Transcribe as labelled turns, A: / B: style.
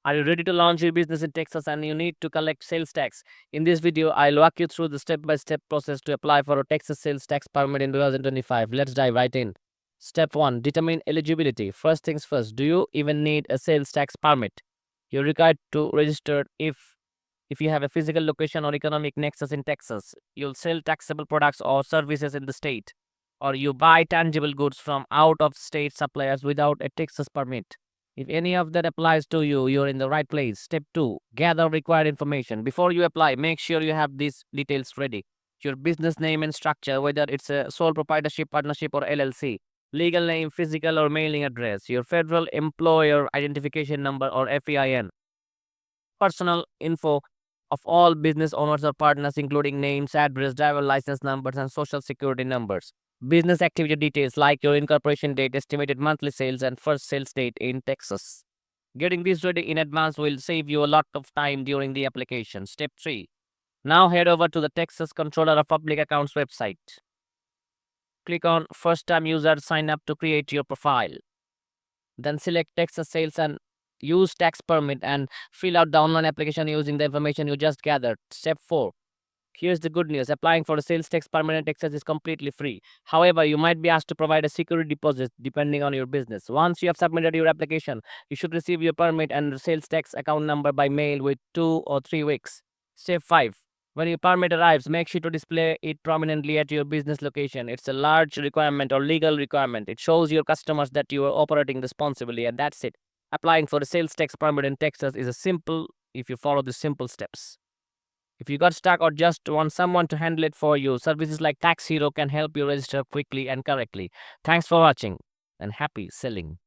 A: Are you ready to launch your business in Texas and you need to collect sales tax? In this video, I'll walk you through the step-by-step process to apply for a Texas sales tax permit in 2025. Let's dive right in. Step 1. Determine eligibility. First things first, do you even need a sales tax permit? You're required to register if you have a physical location or economic nexus in Texas. You'll sell taxable products or services in the state, or you buy tangible goods from out-of-state suppliers without a Texas permit. If any of that applies to you, you're in the right place. Step 2. Gather required information. Before you apply, make sure you have these details ready. Your business name and structure, whether it's a sole proprietorship, partnership, or LLC. Legal name, physical or mailing address. Your federal employer identification number or FEIN. Personal info of all business owners or partners, including names, address, driver license numbers, and social security numbers. Business activity details like your incorporation date, estimated monthly sales, and first sales date in Texas. Getting these ready in advance will save you a lot of time during the application. Step 3. Now head over to the Texas Comptroller of Public Accounts website. Click on First Time User Sign Up to create your profile. Then select Texas Sales and Use Tax Permit and fill out the online application using the information you just gathered. Step 4. Here's the good news. Applying for a sales tax permit in Texas is completely free. However, you might be asked to provide a security deposit depending on your business. Once you have submitted your application, you should receive your permit and sales tax account number by mail with 2 or 3 weeks. Step 5. When your permit arrives, make sure to display it prominently at your business location. It's a large requirement or legal requirement. It shows your customers that you are operating responsibly, and that's it. Applying for a sales tax permit in Texas is a simple if you follow the simple steps. If you got stuck or just want someone to handle it for you, services like Tax Hero can help you register quickly and correctly. Thanks for watching and happy selling.